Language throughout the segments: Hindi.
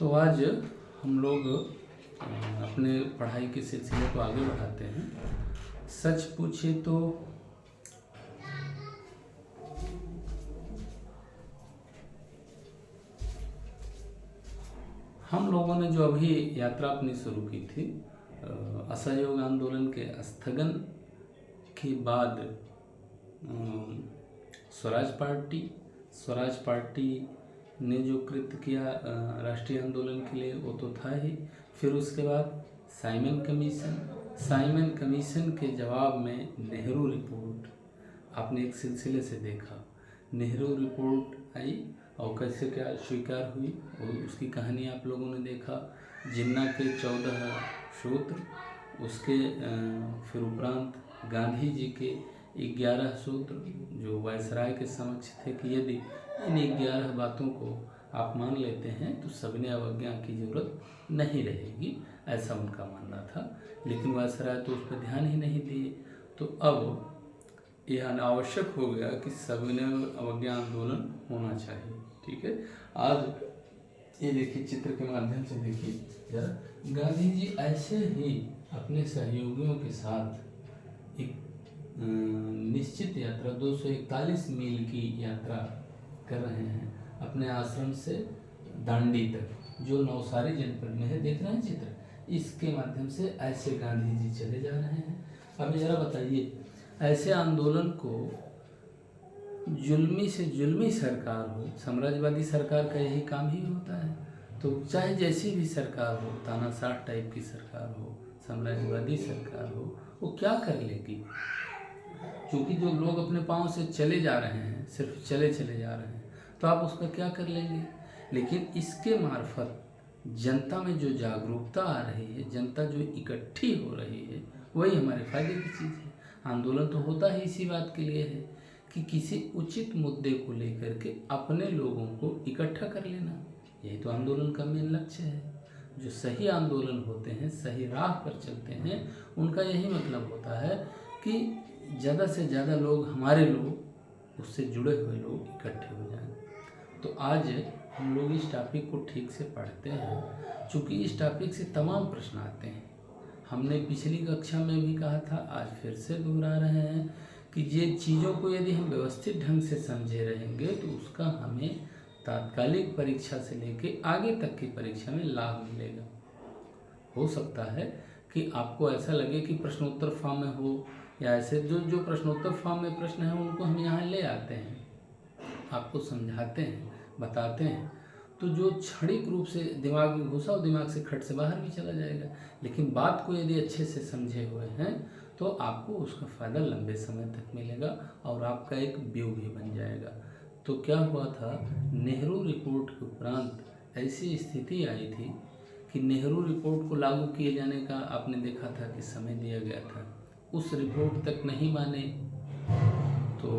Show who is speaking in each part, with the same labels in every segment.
Speaker 1: तो आज हम लोग अपने पढ़ाई के सिलसिले को आगे बढ़ाते हैं। सच पूछे तो हम लोगों ने जो अभी यात्रा अपनी शुरू की थी, असहयोग आंदोलन के स्थगन के बाद स्वराज पार्टी ने जो कृत्य किया राष्ट्रीय आंदोलन के लिए, वो तो था ही। फिर उसके बाद साइमन कमीशन के जवाब में नेहरू रिपोर्ट आपने एक सिलसिले से देखा। नेहरू रिपोर्ट आई और कैसे क्या स्वीकार हुई और उसकी कहानी आप लोगों ने देखा। जिन्ना के 14 सूत्र, उसके फिर उपरांत गांधी जी के 11 सूत्र जो वायसराय के समक्ष थे कि यदि इन 11 बातों को आप मान लेते हैं तो सविनय अवज्ञा की जरूरत नहीं रहेगी, ऐसा उनका मानना था। लेकिन वायसराय तो उस पर ध्यान ही नहीं दिए। तो अब यह आवश्यक हो गया कि सविनय अवज्ञा आंदोलन होना चाहिए। ठीक है, आज ये देखिए, चित्र के माध्यम से देखिए जरा। गांधी जी ऐसे ही अपने सहयोगियों के साथ एक निश्चित यात्रा 241 मील की यात्रा कर रहे हैं अपने आश्रम से दांडी तक, जो नवसारी जनपद में है। देख रहे हैं चित्र, इसके माध्यम से ऐसे गांधी जी चले जा रहे हैं। अब जरा बताइए, ऐसे आंदोलन को जुल्मी से जुल्मी सरकार हो, साम्राज्यवादी सरकार का यही काम ही होता है। तो चाहे जैसी भी सरकार हो, तानाशाह टाइप की सरकार हो, साम्राज्यवादी सरकार हो, वो क्या कर लेगी? क्योंकि जो लोग अपने पाँव से चले जा रहे हैं, सिर्फ चले जा रहे हैं, तो आप उसका क्या कर लेंगे? लेकिन इसके मार्फत जनता में जो जागरूकता आ रही है, जनता जो इकट्ठी हो रही है, वही हमारे फायदे की चीज़ है। आंदोलन तो होता ही इसी बात के लिए है कि किसी उचित मुद्दे को लेकर के अपने लोगों को इकट्ठा कर लेना। यही तो आंदोलन का मेन लक्ष्य है। जो सही आंदोलन होते हैं, सही राह पर चलते हैं, उनका यही मतलब होता है कि ज़्यादा से ज़्यादा लोग, हमारे लोग, उससे जुड़े हुए लोग इकट्ठे हो जाएं। तो आज हम लोग इस टॉपिक को ठीक से पढ़ते हैं, चूँकि इस टॉपिक से तमाम प्रश्न आते हैं। हमने पिछली कक्षा में भी कहा था, आज फिर से दोहरा रहे हैं कि ये चीज़ों को यदि हम व्यवस्थित ढंग से समझे रहेंगे तो उसका हमें तात्कालिक परीक्षा से लेके आगे तक की परीक्षा में लाभ मिलेगा। हो सकता है कि आपको ऐसा लगे कि प्रश्नोत्तर फॉर्म में हो, या ऐसे जो प्रश्नोत्तर फॉर्म में प्रश्न है उनको हम यहाँ ले आते हैं, आपको समझाते हैं, बताते हैं, तो जो क्षणिक रूप से दिमाग में घुसा, वो दिमाग से खट से बाहर भी चला जाएगा। लेकिन बात को यदि अच्छे से समझे हुए हैं तो आपको उसका फ़ायदा लंबे समय तक मिलेगा और आपका एक व्यू भी बन जाएगा। तो क्या हुआ था, नेहरू रिपोर्ट के उपरांत ऐसी स्थिति आई थी कि नेहरू रिपोर्ट को लागू किए जाने का आपने देखा था कि समय दिया गया था, उस रिपोर्ट तक नहीं माने तो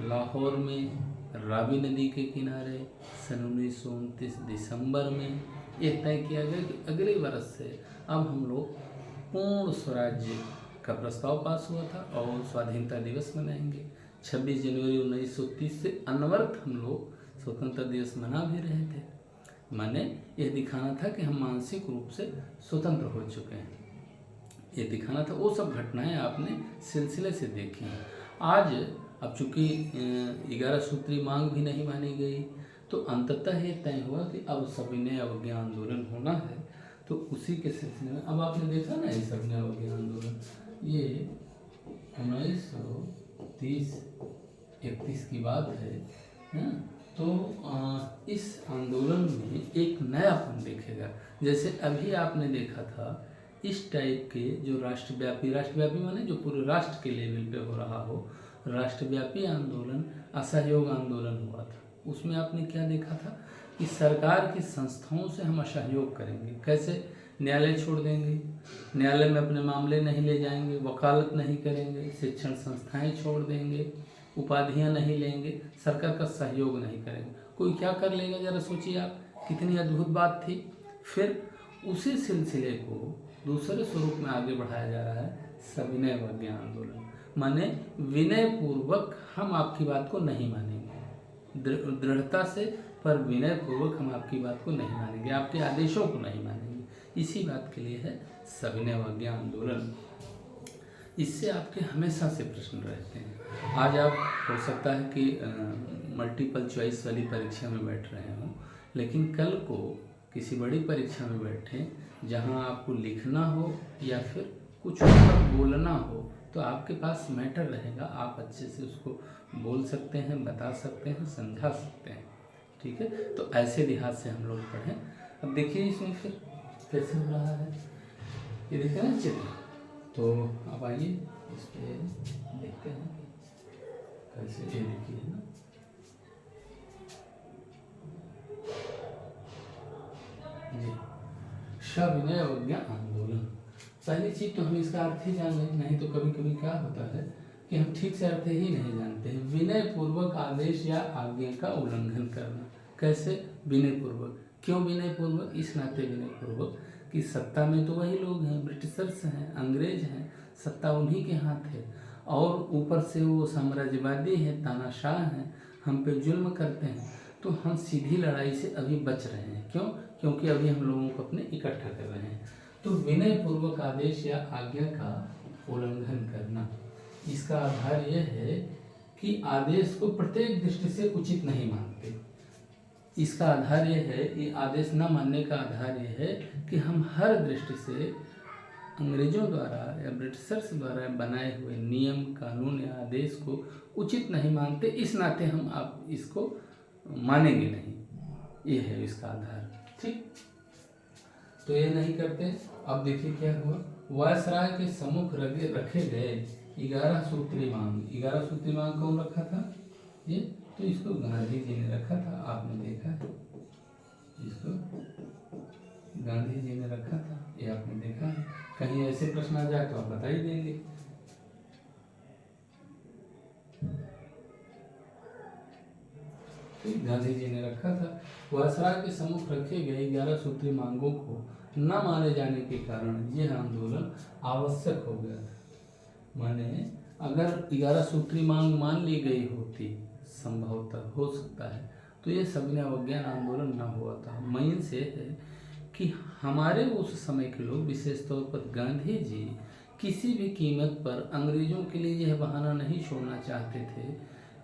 Speaker 1: लाहौर में रावी नदी के किनारे सन 1929 दिसंबर में यह तय किया गया कि अगले वर्ष से अब हम लोग पूर्ण स्वराज्य का प्रस्ताव पास हुआ था और स्वाधीनता दिवस मनाएंगे। 26 जनवरी 1930 से अनवरत हम लोग स्वतंत्रता दिवस मना भी रहे थे। माने यह दिखाना था कि हम मानसिक रूप से स्वतंत्र हो चुके हैं, ये दिखाना था। वो सब घटनाएं आपने सिलसिले से देखी हैं। आज अब चूँकि 11 सूत्री मांग भी नहीं मानी गई, तो अंततः ये तय हुआ कि अब सविनय अवज्ञा आंदोलन होना है। तो उसी के सिलसिले में अब आपने देखा ना, ये सविनय अवज्ञा आंदोलन ये 1930-31 की बात है। तो इस आंदोलन में एक नयापन दिखेगा। जैसे अभी आपने देखा था, इस टाइप के जो राष्ट्रव्यापी माने जो पूरे राष्ट्र के लेवल पे हो रहा हो, राष्ट्रव्यापी आंदोलन असहयोग आंदोलन हुआ था। उसमें आपने क्या देखा था कि सरकार की संस्थाओं से हम असहयोग करेंगे। कैसे? न्यायालय छोड़ देंगे, न्यायालय में अपने मामले नहीं ले जाएंगे, वकालत नहीं करेंगे, शिक्षण संस्थाएं छोड़ देंगे, उपाधियां नहीं लेंगे, सरकार का सहयोग नहीं करेंगे। कोई क्या कर लेगा, जरा सोचिए आप, कितनी अद्भुत बात थी। फिर उसी सिलसिले को दूसरे स्वरूप में आगे बढ़ाया जा रहा है, सविनय अवज्ञा आंदोलन। माने विनय पूर्वक हम आपकी बात को नहीं मानेंगे, दृढ़ता से पर विनय पूर्वक हम आपकी बात को नहीं मानेंगे, आपके आदेशों को नहीं मानेंगे। इसी बात के लिए है सविनय अवज्ञा आंदोलन। इससे आपके हमेशा से प्रश्न रहते हैं। आज आप हो सकता है कि मल्टीपल चॉइस वाली परीक्षा में बैठ रहे हों, लेकिन कल को किसी बड़ी परीक्षा में बैठें जहां आपको लिखना हो या फिर कुछ ऊपर बोलना हो, तो आपके पास मैटर रहेगा, आप अच्छे से उसको बोल सकते हैं, बता सकते हैं, समझा सकते हैं। ठीक है, तो ऐसे लिहाज से हम लोग पढ़ें। अब देखिए इसमें फिर कैसे हो रहा है, ये देखते हैं चित्र। तो अब आइए इस पे देखते हैं कैसे, ये देखिए ना, जी सविनय अवज्ञा आंदोलन। पहली चीज तो हम इसका अर्थ ही जान लें, नहीं तो कभी कभी क्या होता है कि हम ठीक से अर्थ ही नहीं जानते हैं। विनय पूर्वक आदेश या आज्ञा का उल्लंघन करना। कैसे विनय पूर्वक? क्यों विनय पूर्वक? इस नाते विनय पूर्वक कि सत्ता में तो वही लोग हैं, ब्रिटिशर्स हैं, अंग्रेज हैं, सत्ता उन्हीं के हाथ है, और ऊपर से वो साम्राज्यवादी है, तानाशाह हैं, हम पे जुल्म करते हैं। तो हम सीधी लड़ाई से अभी बच रहे हैं। क्यों? क्योंकि अभी हम लोगों को अपने इकट्ठा कर रहे हैं। तो विनय पूर्वक आदेश या आज्ञा का उल्लंघन करना, इसका आधार यह है कि आदेश को प्रत्येक दृष्टि से उचित नहीं मानते। इसका आधार यह है, ये आदेश न मानने का आधार यह है कि हम हर दृष्टि से अंग्रेजों द्वारा या ब्रिटिशर्स द्वारा बनाए हुए नियम, कानून या आदेश को उचित नहीं मानते। इस नाते हम आप इसको मानेंगे नहीं, ये है इसका आधार। ठीक, तो ये नहीं करते। अब देखिए क्या हुआ, वायसराय के सम्मुख रखे गए 11 सूत्री मांग। 11 सूत्री मांग कौन रखा था? ये तो इसको गांधी जी ने रखा था, आपने देखा है, इसको गांधी जी ने रखा था, ये आपने देखा है। कहीं ऐसे प्रश्न आ जाए तो आप बता ही देंगे। गांधी जी ने रखा था। वायसराय के सम्मुख रखे गए 11 सूत्री मांगों को न माने जाने के कारण यह आंदोलन आवश्यक हो गया था। माने अगर 11 सूत्री मांग मान ली गई होती, संभवतः हो सकता है, तो ये सविनय अवज्ञा आंदोलन न हुआ था। मेन से है कि हमारे उस समय के लोग, विशेष तौर पर गांधी जी, किसी भी कीमत पर अंग्रेजों के लिए यह बहाना नहीं छोड़ना चाहते थे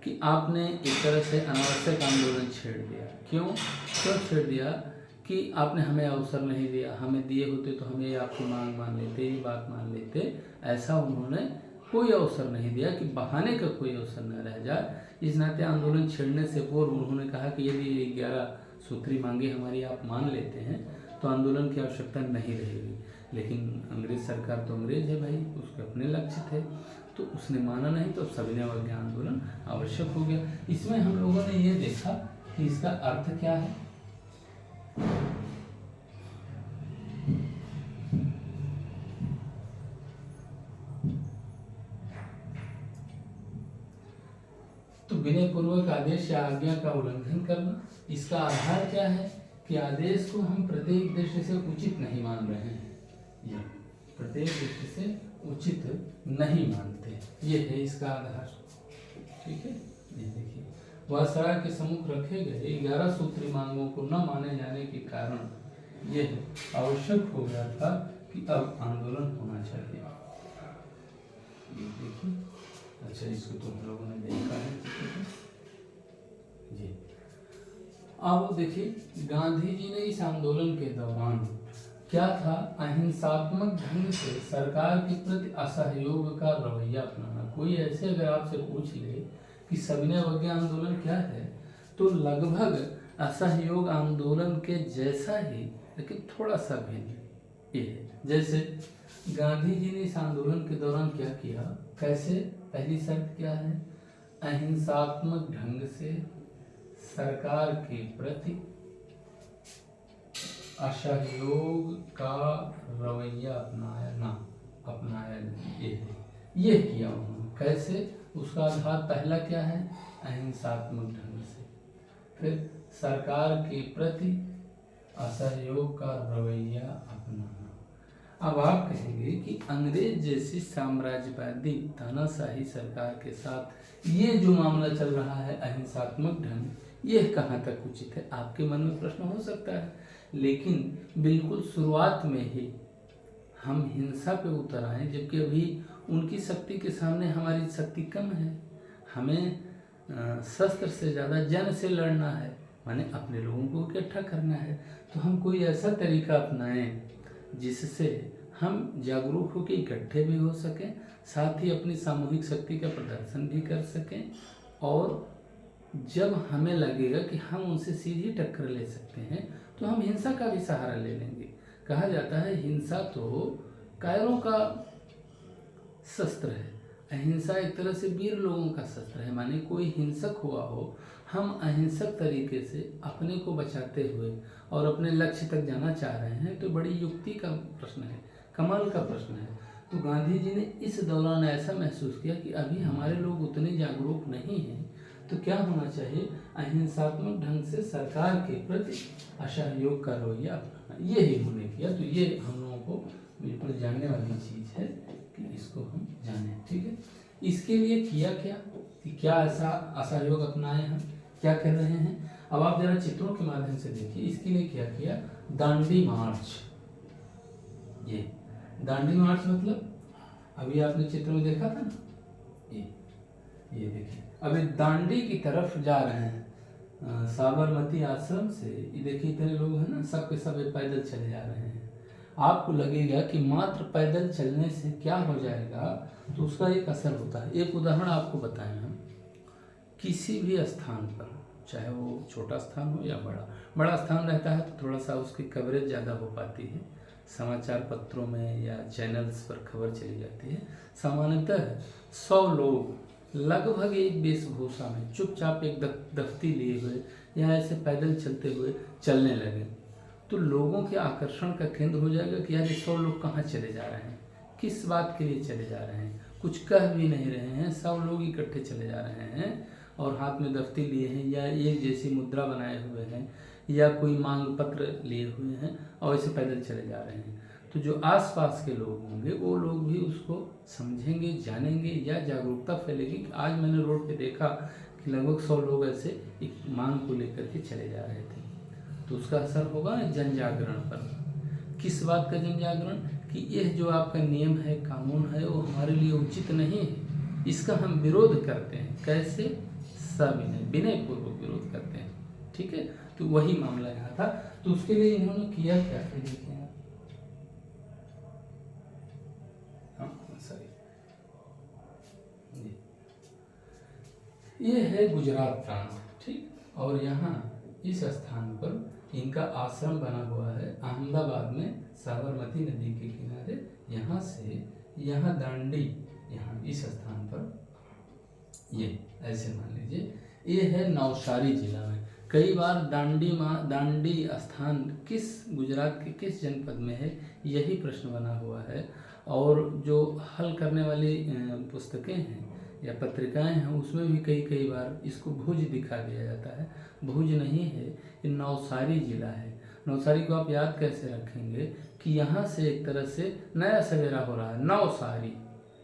Speaker 1: कि आपने एक तरह से अनावश्यक आंदोलन छेड़ दिया। क्यों छेड़ दिया? कि आपने हमें अवसर नहीं दिया, हमें दिए होते तो हम ये आपकी मांग मान लेते, ये बात मान लेते। ऐसा उन्होंने कोई अवसर नहीं दिया कि बहाने का कोई अवसर न रह जाए। इस नाते आंदोलन छेड़ने से पूर्व उन्होंने कहा कि यदि 11 सूत्री मांगे हमारी आप मान लेते हैं तो आंदोलन की आवश्यकता नहीं रहेगी। लेकिन अंग्रेज सरकार तो अंग्रेज है भाई, उसके अपने लक्ष्य थे, तो उसने माना नहीं, तो सविनय अवज्ञा आंदोलन आवश्यक हो गया। इसमें हम लोगों ने ये देखा कि इसका अर्थ क्या है। तो विनय पूर्वक आदेश या आज्ञा का उल्लंघन करना, इसका आधार क्या है कि आदेश को हम प्रत्येक दृष्टि से उचित नहीं मान रहे हैं, ये प्रत्येक दृष्टि से उचित नहीं मानते, ये है इसका आधार। ठीक है, ये देखिए, वायसराय के सम्मुख रखे गए 11 सूत्री मांगों को न माने जाने के कारण यह आवश्यक हो गया था कि अब आंदोलन होना चाहिए। ये देखिए, अच्छा इसको तो हम लोगों ने देखा है जी। अब देखिए, गांधी जी ने इस आंदोलन के दौरान क्या था, अहिंसात्मक ढंग से सरकार के प्रति असहयोग का रवैया अपनाना। कोई ऐसे अगर आपसे पूछ ले कि सविनय अवज्ञा आंदोलन क्या है, तो लगभग असहयोग आंदोलन के जैसा ही, लेकिन थोड़ा सा भिन्न ये है। जैसे गांधी जी ने इस आंदोलन के दौरान क्या किया, कैसे, पहली शर्त क्या है, अहिंसात्मक ढंग से सरकार के प्रति असहयोग का रवैया अपनाया ये किया उन्होंने। कैसे, उसका आधार पहला क्या है, अहिंसात्मक ढंग से। फिर सरकार के प्रति असहयोग का रवैया अपनाना। अब आप कहेंगे कि अंग्रेज जैसी साम्राज्यवादी तानाशाही सरकार के साथ ये जो मामला चल रहा है अहिंसात्मक ढंग, यह कहाँ तक उचित है? आपके मन में प्रश्न हो सकता है, लेकिन बिल्कुल शुरुआत में ही हम हिंसा पे उतर आए, जबकि अभी उनकी शक्ति के सामने हमारी शक्ति कम है। हमें शस्त्र से ज़्यादा जन से लड़ना है, माने अपने लोगों को इकट्ठा करना है। तो हम कोई ऐसा तरीका अपनाएं जिससे हम जागरूक होकर इकट्ठे भी हो सकें, साथ ही अपनी सामूहिक शक्ति का प्रदर्शन भी कर सकें, और जब हमें लगेगा कि हम उनसे सीधी टक्कर ले सकते हैं तो हम हिंसा का भी सहारा ले लेंगे। कहा जाता है हिंसा तो कायरों का शस्त्र है, अहिंसा एक तरह से वीर लोगों का शस्त्र है। माने कोई हिंसक हुआ हो, हम अहिंसक तरीके से अपने को बचाते हुए और अपने लक्ष्य तक जाना चाह रहे हैं, तो बड़ी युक्ति का प्रश्न है, कमाल का प्रश्न है। तो गांधी जी ने इस दौरान ऐसा महसूस किया कि अभी हमारे लोग उतने जागरूक नहीं हैं, तो क्या होना चाहिए, अहिंसात्मक ढंग से सरकार के प्रति असहयोग का रवैया अपनाना। यही उन्होंने किया। तो ये हम लोगों को बिल्कुल जानने वाली चीज़ है कि इसको हम जानें, ठीक है। इसके लिए किया क्या कि क्या ऐसा असहयोग अपनाए हम, क्या कर रहे हैं। अब आप जरा चित्रों के माध्यम से देखिए। इसके लिए क्या किया, दांडी मार्च। ये दांडी मार्च मतलब अभी आपने चित्र में देखा था ना, ये देखिए अभी दांडी की तरफ जा रहे हैं साबरमती आश्रम से। ये देखिए इतने लोग हैं ना, सब के सब पैदल चले जा रहे हैं। आपको लगेगा कि मात्र पैदल चलने से क्या हो जाएगा, तो उसका एक असर होता है। एक उदाहरण आपको बताएं हम, किसी भी स्थान पर, चाहे वो छोटा स्थान हो या बड़ा स्थान रहता है तो थोड़ा सा उसकी कवरेज ज़्यादा हो पाती है, समाचार पत्रों में या चैनल्स पर खबर चली जाती है। सामान्यतः 100 लोग लगभग एक वेशभूषा में चुपचाप एक दफ्ती लिए हुए या ऐसे पैदल चलते हुए चलने लगे, तो लोगों के आकर्षण का केंद्र हो जाएगा कि यार 100 लोग कहाँ चले जा रहे हैं, किस बात के लिए चले जा रहे हैं, कुछ कह भी नहीं रहे हैं, सब लोग इकट्ठे चले जा रहे हैं और हाथ में दफ्ती लिए हैं या एक जैसी मुद्रा बनाए हुए हैं या कोई मांग पत्र लिए हुए हैं और ऐसे पैदल चले जा रहे हैं। तो जो आसपास के लोग होंगे वो लोग भी उसको समझेंगे, जानेंगे, या जागरूकता फैलेगी कि आज मैंने रोड पे देखा कि लगभग 100 लोग ऐसे एक मांग को लेकर के चले जा रहे थे। तो उसका असर होगा जन जागरण पर। किस बात का जन जागरण, कि यह जो आपका नियम है, कानून है, वो हमारे लिए उचित नहीं है, इसका हम विरोध करते हैं। कैसे, सविनय, विनयपूर्वक विरोध करते हैं, ठीक है। तो वही मामला यहाँ था। तो उसके लिए इन्होंने किया क्या, देखिए ये है गुजरात प्रांत, ठीक। और यहाँ इस स्थान पर इनका आश्रम बना हुआ है अहमदाबाद में, साबरमती नदी के किनारे। यहाँ से यहाँ दांडी, यहाँ इस स्थान पर ये ऐसे मान लीजिए, ये है नवसारी जिला में। कई बार दांडी स्थान किस गुजरात के किस जनपद में है, यही प्रश्न बना हुआ है। और जो हल करने वाली पुस्तकें हैं या पत्रिकाएं हैं, उसमें भी कई बार इसको भुज दिखा दिया जाता है। भुज नहीं है, ये नवसारी जिला है। नवसारी को आप याद कैसे रखेंगे कि यहाँ से एक तरह से नया सवेरा हो रहा है। नवसारी,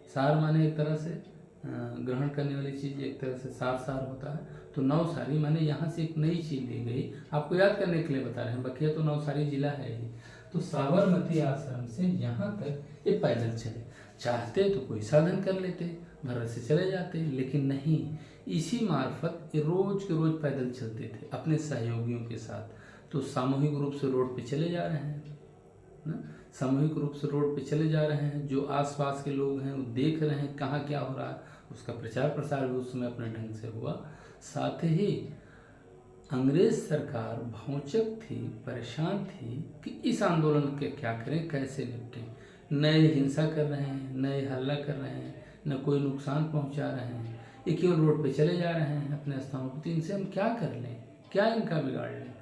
Speaker 1: सार माने एक तरह से ग्रहण करने वाली चीज़, एक तरह से सार होता है। तो नवसारी माने यहाँ से एक नई चीज़ ली गई। आपको याद करने के लिए बता रहे हैं, बखिया तो नवसारी जिला है ही। तो साबरमती आश्रम से यहाँ तक ये पैदल चले। चाहते तो कोई साधन कर लेते, भर से चले जाते, लेकिन नहीं, इसी मार्फत रोज के रोज पैदल चलते थे अपने सहयोगियों के साथ। तो सामूहिक रूप से रोड पे चले जा रहे हैं ना, सामूहिक रूप से रोड पे चले जा रहे हैं। जो आसपास के लोग हैं वो देख रहे हैं कहाँ क्या हो रहा है, उसका प्रचार प्रसार भी उस समय अपने ढंग से हुआ। साथ ही अंग्रेज सरकार भौचक थी, परेशान थी कि इस आंदोलन के क्या करें, कैसे निपटें। नए हिंसा कर रहे हैं, नए हल्ला कर रहे हैं, न कोई नुकसान पहुंचा रहे हैं, ये केवल रोड पे चले जा रहे हैं अपने स्थानों पर। तो इनसे हम क्या कर लें, क्या इनका बिगाड़ लें।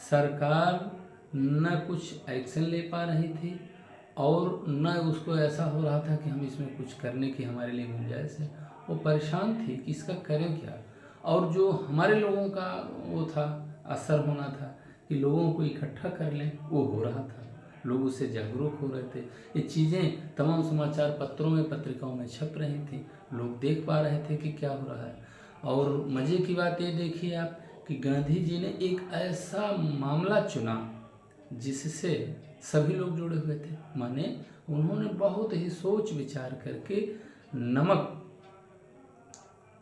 Speaker 1: सरकार न कुछ एक्शन ले पा रही थी और न उसको ऐसा हो रहा था कि हम इसमें कुछ करने की हमारे लिए गुंजाइश है। वो परेशान थी कि इसका करें क्या। और जो हमारे लोगों का वो था, असर होना था कि लोगों को इकट्ठा कर लें, वो हो रहा था। लोग उससे जागरूक हो रहे थे। ये चीज़ें तमाम समाचार पत्रों में, पत्रिकाओं में छप रही थी, लोग देख पा रहे थे कि क्या हो रहा है। और मज़े की बात ये देखिए आप कि गांधी जी ने एक ऐसा मामला चुना जिससे सभी लोग जुड़े हुए थे। माने उन्होंने बहुत ही सोच विचार करके नमक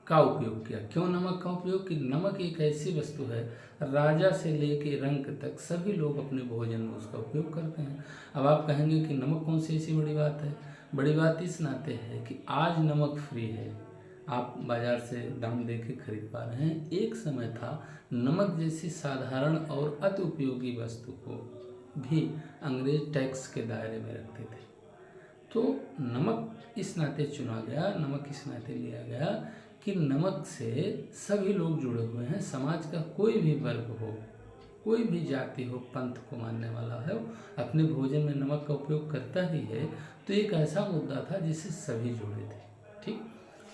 Speaker 1: का उपयोग किया। क्यों नमक का उपयोग? कि नमक एक ऐसी वस्तु है, राजा से लेके रंक तक सभी लोग अपने भोजन में उसका उपयोग करते हैं। अब आप कहेंगे कि नमक कौन सी ऐसी बड़ी बात है? बड़ी बात इस नाते है कि आज नमक फ्री है, आप बाजार से दाम दे के खरीद पा रहे हैं। एक समय था नमक जैसी साधारण और अति उपयोगी वस्तु को भी अंग्रेज टैक्स के दायरे में रखते थे। तो नमक इस नाते चुना गया, नमक इस नाते लिया गया कि नमक से सभी लोग जुड़े हुए हैं। समाज का कोई भी वर्ग हो, कोई भी जाति हो, पंथ को मानने वाला है, अपने भोजन में नमक का उपयोग करता ही है। तो एक ऐसा मुद्दा था जिससे सभी जुड़े थे। ठीक,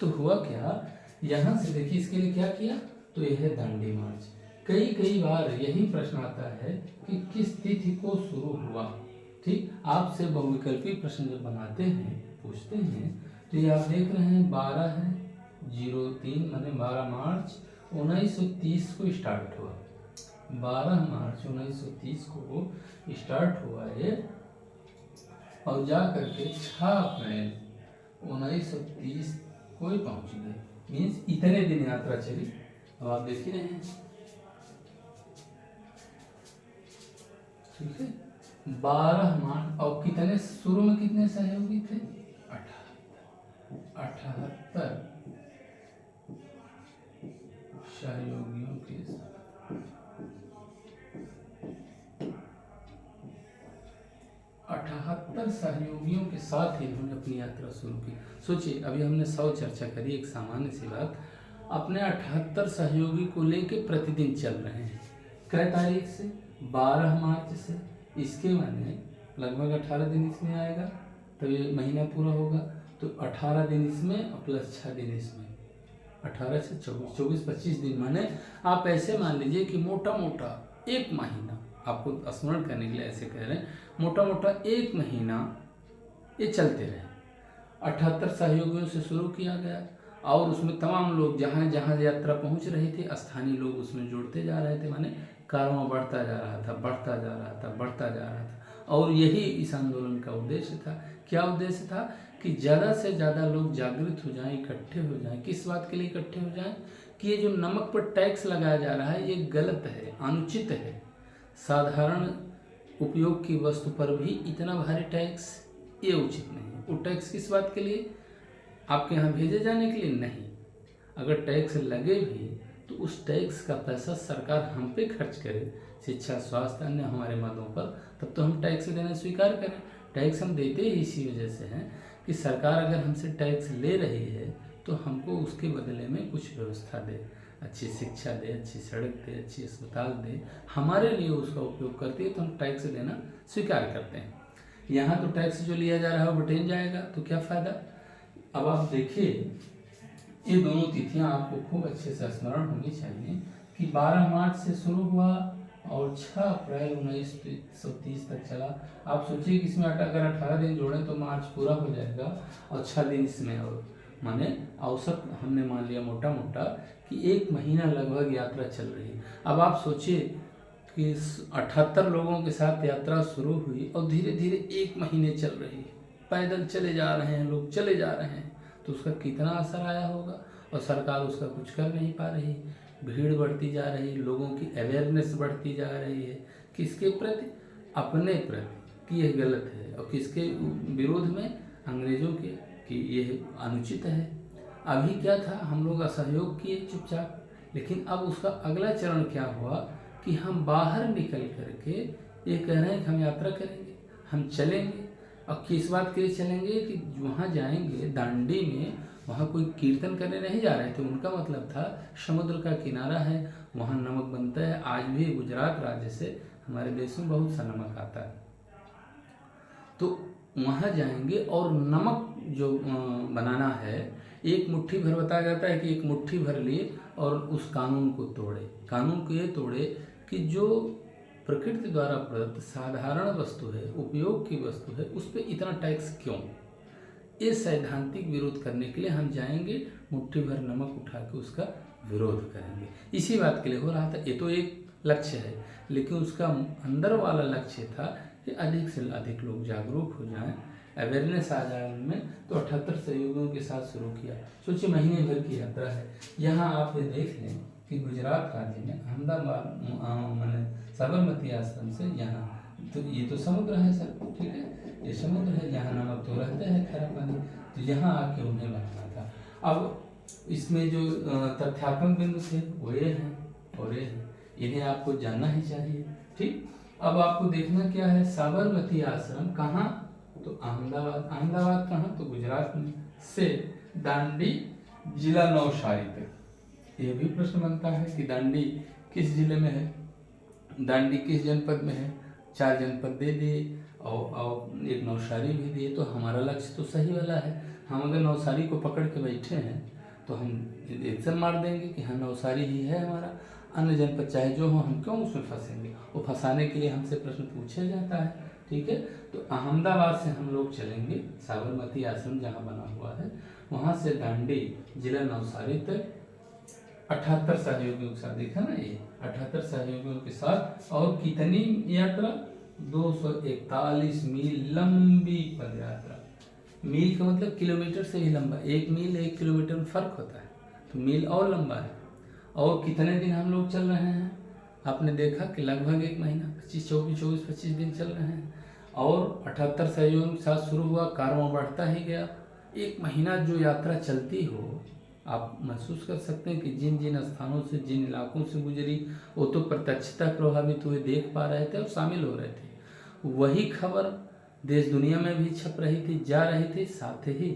Speaker 1: तो हुआ क्या, यहाँ से देखिए इसके लिए क्या किया, तो यह है दांडी मार्च। कई बार यही प्रश्न आता है कि किस तिथि को शुरू हुआ। ठीक, आपसे बहुविकल्पी प्रश्न जब बनाते हैं, पूछते हैं, तो ये आप देख रहे हैं 12/03 माने 12 मार्च 1930 को स्टार्ट हुआ। 12 मार्च 1930 को स्टार्ट हुआ ये, और जा करके 6 अप्रैल 1930 को ही पहुंच गए। मीन्स इतने दिन यात्रा चली। अब आप देख ही रहे हैं, ठीक है, 12 मार्च। और कितने शुरू में कितने सहयोगी थे? 78 सहयोगियों के साथ 78 सहयोगियों के साथ ही उन्होंने अपनी यात्रा शुरू की। सोचिए, अभी हमने 100 चर्चा करी, एक सामान्य सी बात, अपने 78 सहयोगी को लेके प्रतिदिन चल रहे हैं। कै तारीख से? 12 मार्च से। इसके माने लगभग 18 दिन इसमें आएगा, तो ये महीना पूरा होगा। तो 18 दिन इसमें और प्लस 6 दिन इसमें, 18 से 24 दिन। माने आप ऐसे मान लीजिए कि मोटा मोटा एक महीना, आपको स्मरण करने के लिए ऐसे कह रहे हैं, मोटा मोटा एक महीना ये चलते रहे। 78 सहयोगियों से शुरू किया गया, और उसमें तमाम लोग जहाँ जहाँ यात्रा पहुँच रही थी, स्थानीय लोग उसमें जुड़ते जा रहे थे। माने कारवां बढ़ता जा रहा था, बढ़ता जा रहा था, बढ़ता जा रहा था। और यही इस आंदोलन का उद्देश्य था। क्या उद्देश्य था? कि ज़्यादा से ज़्यादा लोग जागृत हो जाएं, इकट्ठे हो जाएं। किस बात के लिए इकट्ठे हो जाएं? कि ये जो नमक पर टैक्स लगाया जा रहा है, ये गलत है, अनुचित है। साधारण उपयोग की वस्तु पर भी इतना भारी टैक्स, ये उचित नहीं है। वो टैक्स किस बात के लिए? आपके यहाँ भेजे जाने के लिए नहीं। अगर टैक्स लगे भी तो उस टैक्स का पैसा सरकार हम पे खर्च करे, शिक्षा, स्वास्थ्य, अन्य हमारे मदों पर, तब तो हम टैक्स देना स्वीकार करें। टैक्स हम देते ही इसी वजह से हैं कि सरकार अगर हमसे टैक्स ले रही है तो हमको उसके बदले में कुछ व्यवस्था दे, अच्छी शिक्षा दे, अच्छी सड़क दे, अच्छी अस्पताल दे, हमारे लिए उसका उपयोग करती है, तो हम टैक्स देना स्वीकार करते हैं। यहाँ तो टैक्स जो लिया जा रहा है वो बटेन जाएगा, तो क्या फ़ायदा। अब आप देखिए, ये दोनों तिथियां आपको खूब अच्छे से स्मरण होनी चाहिए कि 12 मार्च से शुरू हुआ और 6 अप्रैल 1930 तक चला। आप सोचिए कि इसमें अगर 18 दिन जोड़ें तो मार्च पूरा हो जाएगा, और 6 दिन इसमें, और माने औसत हमने मान लिया मोटा मोटा कि एक महीना लगभग यात्रा चल रही है। अब आप सोचिए कि 78 लोगों के साथ यात्रा शुरू हुई और धीरे धीरे एक महीने चल रही है, पैदल चले जा रहे हैं लोग, चले जा रहे हैं, तो उसका कितना असर आया होगा। और सरकार उसका कुछ कर नहीं पा रही, भीड़ बढ़ती जा रही, लोगों की अवेयरनेस बढ़ती जा रही है किसके प्रति? अपने प्रति कि यह गलत है, और किसके विरोध में? अंग्रेजों के, कि यह अनुचित है। अभी क्या था, हम लोग असहयोग किए चुपचाप, लेकिन अब उसका अगला चरण क्या हुआ कि हम बाहर निकल करके ये कह रहे हैं कि हम यात्रा करेंगे, हम चलेंगे। और किस बात के लिए चलेंगे? कि वहाँ जाएंगे दांडी में, वहाँ कोई कीर्तन करने नहीं जा रहे थे। उनका मतलब था समुद्र का किनारा है, वहाँ नमक बनता है। आज भी गुजरात राज्य से हमारे देश में बहुत सा नमक आता है, तो वहाँ जाएंगे और नमक जो बनाना है, एक मुट्ठी भर बताया जाता है कि एक मुट्ठी भर लिए और उस कानून को तोड़े। कानून को ये तोड़े कि जो प्रकृति द्वारा प्रदत्त साधारण वस्तु है, उपयोग की वस्तु है, उस पर इतना टैक्स क्यों? ये सैद्धांतिक विरोध करने के लिए हम जाएंगे, मुट्ठी भर नमक उठा के उसका विरोध करेंगे। इसी बात के लिए हो रहा था। ये तो एक लक्ष्य है, लेकिन उसका अंदर वाला लक्ष्य था कि अधिक से अधिक लोग जागरूक हो जाएं, अवेयरनेस आ जाए उनमें। तो 78 सहयोगियों के साथ शुरू किया। सोचिए महीने भर की यात्रा है। यहाँ आप ये देख लें कि गुजरात राज्य में अहमदाबाद मैंने साबरमती आश्रम से यहाँ, तो ये तो समुद्र है सर, ठीक है, ये समुद्र है, यहाँ नमक तो रहते हैं खारा पानी, तो यहाँ आके उन्हें बनाना था। अब इसमें जो तथ्यात्मक बिंदु थे वो ये हैं और ये हैं, इन्हें आपको जानना ही चाहिए। ठीक, अब आपको देखना क्या है, साबरमती आश्रम कहाँ, तो अहमदाबाद। अहमदाबाद कहाँ, तो गुजरात में, से दांडी जिला नवसारी तक। ये भी प्रश्न बनता है कि दांडी किस जिले में है, दांडी किस जनपद में है। 4 जनपद दे दिए और एक नवसारी भी दिए, तो हमारा लक्ष्य तो सही वाला है। हम अगर नवसारी को पकड़ के बैठे हैं तो हम एक्शन मार देंगे कि हाँ नवसारी ही है हमारा, अन्य जनपद चाहे जो हो, हम क्यों उसमें फंसेंगे। वो फंसाने के लिए हमसे प्रश्न पूछा जाता है। ठीक है, तो अहमदाबाद से हम लोग चलेंगे साबरमती आश्रम जहाँ बना हुआ है, वहाँ से दांडी जिला नवसारी तक 78 सहयोगियों के साथ। देखा ना, ये 78 सहयोगियों के साथ। और कितनी यात्रा, 241 मील लंबी पद यात्रा। मील का मतलब किलोमीटर से ही लंबा, 1 मील 1 किलोमीटर में फर्क होता है, तो मील और लंबा है। और कितने दिन हम लोग चल रहे हैं, आपने देखा कि लगभग 1 महीना, 25 दिन चल रहे हैं। और 78 सहयोगियों के साथ शुरू हुआ, कार्य बढ़ता ही गया। 1 महीना जो यात्रा चलती हो, आप महसूस कर सकते हैं कि जिन जिन स्थानों से, जिन इलाकों से गुजरी, वो तो प्रत्यक्षता प्रभावित हुए, देख पा रहे थे और शामिल हो रहे थे। वही खबर देश दुनिया में भी छप रही थी, जा रही थी, साथ ही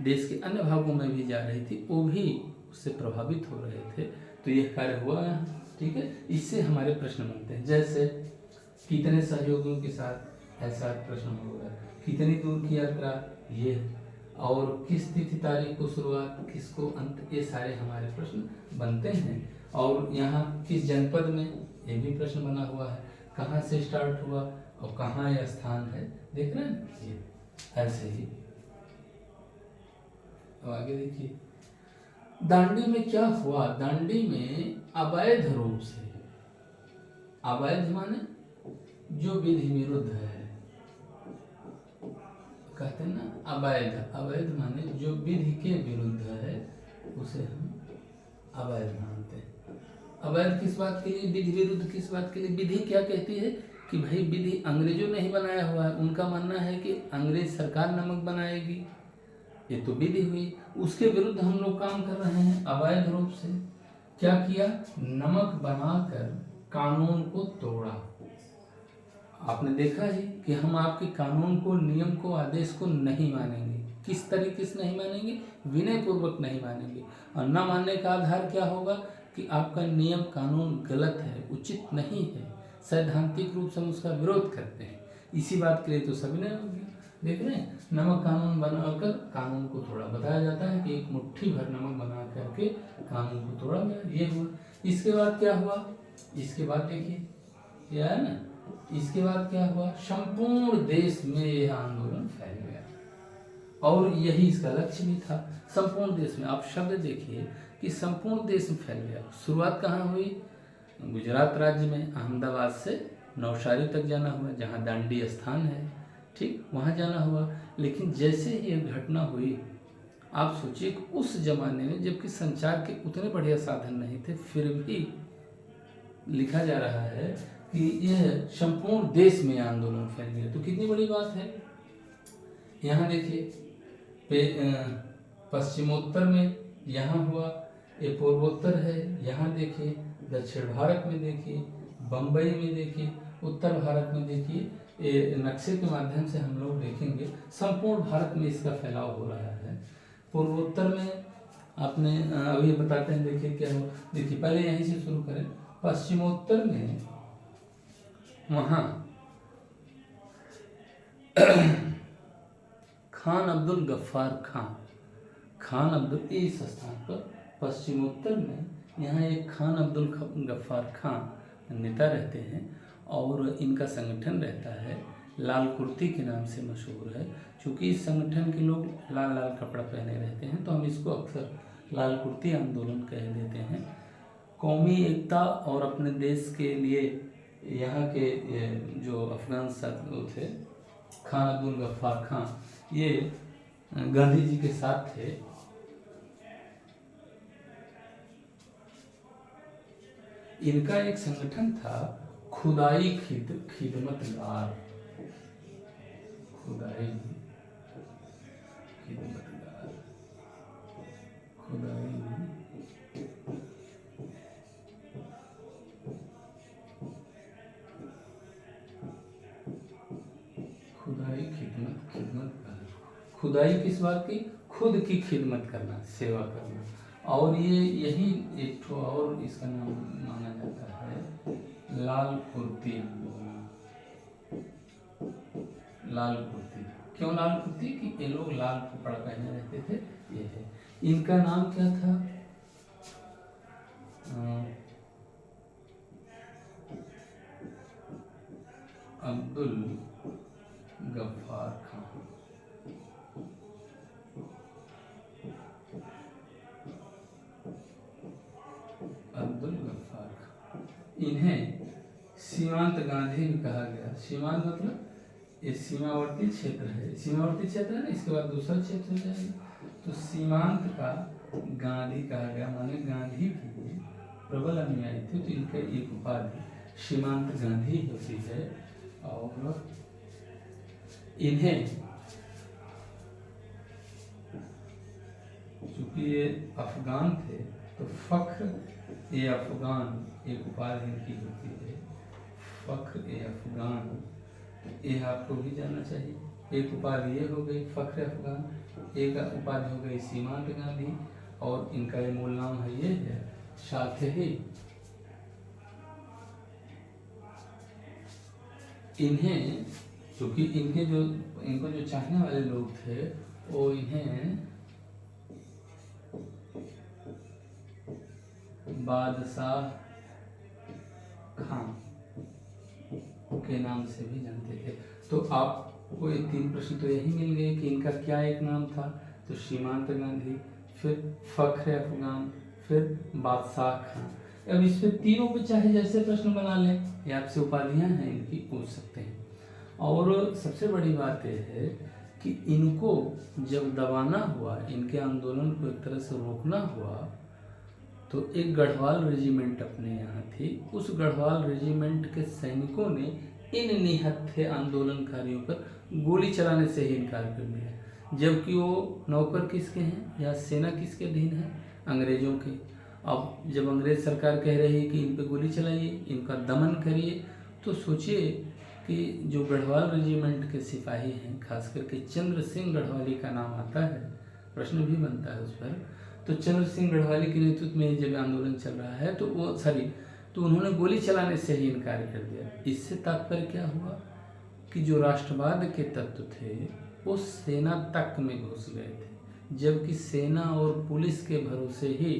Speaker 1: देश के अन्य भागों में भी जा रही थी, वो भी उससे प्रभावित हो रहे थे। तो यह कार्य हुआ है। ठीक है, इससे हमारे प्रश्न बनते हैं, जैसे कितने सहयोगियों के साथ, ऐसा प्रश्न होगा। कितनी दूर की यात्रा, ये, और किस तिथि तारीख को शुरुआत, किसको अंत, ये सारे हमारे प्रश्न बनते हैं। और यहाँ किस जनपद में, ये भी प्रश्न बना हुआ है। कहाँ से स्टार्ट हुआ और कहाँ यह स्थान है, देख रहे हैं ये, ऐसे ही। अब आगे देखिए, दांडी में क्या हुआ। दांडी में अवैध रूप से, अवैध माने जो विधि विरुद्ध है, कहते हैं ना अवैध, अवैध माने जो विधि के विरुद्ध है, उसे हम अवैध मानते हैं। अवैध किस बात के लिए, विधि विरुद्ध किस बात के लिए। विधि क्या कहती है कि भाई विधि अंग्रेजों ने ही बनाया हुआ है, उनका मानना है कि अंग्रेज सरकार नमक बनाएगी, ये तो विधि हुई। उसके विरुद्ध हम लोग काम कर रहे हैं अवैध रूप से। क्या किया, नमक बनाकर कानून को तोड़ा। आपने देखा ही कि हम आपके कानून को, नियम को, आदेश को नहीं मानेंगे। किस तरीके से नहीं मानेंगे, विनय पूर्वक नहीं मानेंगे। और न मानने का आधार क्या होगा कि आपका नियम कानून गलत है, उचित नहीं है, सैद्धांतिक रूप से हम उसका विरोध करते हैं। इसी बात के लिए तो सविनय हो गया। देख रहे हैं, नमक कानून बनाकर कानून को तोड़ा। बताया जाता है कि एक मुट्ठी भर नमक बना करके कानून को तोड़ा गया, ये हुआ। इसके बाद क्या हुआ, इसके बाद देखिए क्या है ना, इसके बाद क्या हुआ, संपूर्ण देश में यह आंदोलन फैल गया। और यही इसका लक्ष्य भी था, संपूर्ण देश में। आप शब्द देखिए कि संपूर्ण देश में फैल गया। शुरुआत कहाँ हुई, गुजरात राज्य में, अहमदाबाद से नवसारी तक जाना हुआ, जहाँ दांडी स्थान है, ठीक, वहाँ जाना हुआ। लेकिन जैसे ही यह घटना हुई, आप सोचिए उस जमाने में, जबकि संचार के उतने बढ़िया साधन नहीं थे, फिर भी लिखा जा रहा है कि यह संपूर्ण देश में आंदोलन फैल गया। तो कितनी बड़ी बात है। यहाँ देखिए पश्चिमोत्तर में यहाँ हुआ, ये पूर्वोत्तर है, यहाँ देखिए दक्षिण भारत में, देखिए बम्बई में, देखिए उत्तर भारत में, देखिए ये नक्शे के माध्यम से हम लोग देखेंगे संपूर्ण भारत में इसका फैलाव हो रहा है। पूर्वोत्तर में आपने अभी बताते हैं, देखिए क्या हो। देखिए पहले यहीं से शुरू करें। पश्चिमोत्तर में वहाँ खान अब्दुल गफ्फार खान, खान अब्दुल, इस स्थान पर पश्चिमोत्तर में यहाँ एक खान अब्दुल गफ्फार खान नेता रहते हैं। और इनका संगठन रहता है, लाल कुर्ती के नाम से मशहूर है। चूँकि इस संगठन के लोग लाल लाल कपड़ा पहने रहते हैं, तो हम इसको अक्सर लाल कुर्ती आंदोलन कह देते हैं। कौमी एकता और अपने देश के लिए यहाँ के जो अफगान साथी थे, खान अब्दुल गफ्फार खान, ये गांधी जी के साथ थे। इनका एक संगठन था खुदाई खिदमतगार, खुदाई खिदमतगार, खुदाई खुदाई खिदमतगार। खुदाई किस बात की? खुद की खिदमत करना, सेवा करना। और ये यही एक ठो और इसका नाम माना जाता है लाल कुर्ती आंदोलन। लाल कुर्ती क्यों लाल कुर्ती? कि ये लोग लाल कपड़ा पहने रहते थे। ये है इनका नाम क्या था? अब्दुल गफ्फार खान। अब्दुल गफ्फार खान, इन्हें सीमांत गांधी भी कहा गया। सीमांत मतलब ये सीमावर्ती क्षेत्र है, सीमावर्ती क्षेत्र है ना, इसके बाद दूसरा क्षेत्र हो जाएगा, तो सीमांत का गांधी कहा गया। माने गांधी के प्रबल अनुयायी थे, तो इनका एक उपाधि सीमांत गांधी होती है। और इन्हें चूंकि ये अफगान थे तो फख्र ए अफगान एक उपाधि इनकी होती है, फख्र ए अफगान। ये आपको भी जानना चाहिए। एक उपाधि ये हो गई फख्र अफगान, एक उपाधि हो गई सीमांत गांधी, और इनका ये मूल नाम है ये है साथ ही इन्हें, क्योंकि इनको जो चाहने वाले लोग थे वो इन्हें बादशाह खान के नाम से भी जानते थे। तो आपको ये 3 प्रश्न तो यही मिल गए कि इनका क्या एक नाम था, तो सीमांत गांधी, फिर फख्र अफगान, फिर बादशाह खान। अब इस पे तीनों पे चाहे जैसे प्रश्न बना लें, ये आपसे उपाधियां हैं इनकी, पूछ सकते हैं। और सबसे बड़ी बात यह है कि इनको जब दबाना हुआ, इनके आंदोलन को एक तरह से रोकना हुआ, तो एक गढ़वाल रेजिमेंट अपने यहाँ थी, उस गढ़वाल रेजिमेंट के सैनिकों ने इन निहत्थे आंदोलनकारियों पर गोली चलाने से ही इनकार कर दिया, जबकि वो नौकर किसके हैं या सेना किसके अधीन है? अंग्रेजों के। अब जब अंग्रेज सरकार कह रही है कि इन पर गोली चलाइए, इनका दमन करिए, तो सोचिए कि जो गढ़वाल रेजिमेंट के सिपाही हैं, खास करके चंद्र सिंह गढ़वाली का नाम आता है, प्रश्न भी बनता है उस पर। तो चंद्र सिंह गढ़वाली के नेतृत्व में जब आंदोलन चल रहा है तो उन्होंने गोली चलाने से ही इनकार कर दिया। इससे तात्पर्य क्या हुआ कि जो राष्ट्रवाद के तत्व थे वो सेना तक में घुस गए थे, जबकि सेना और पुलिस के भरोसे ही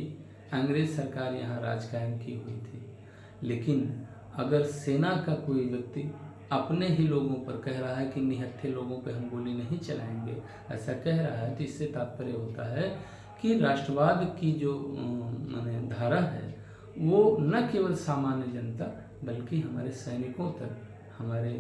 Speaker 1: अंग्रेज सरकार यहाँ राज कायम की हुई थी। लेकिन अगर सेना का कोई व्यक्ति अपने ही लोगों पर कह रहा है कि निहत्थे लोगों पे हम गोली नहीं चलाएंगे, ऐसा कह रहा है, तो इससे तात्पर्य होता है कि राष्ट्रवाद की जो माने धारा है वो न केवल सामान्य जनता बल्कि हमारे सैनिकों तक, हमारे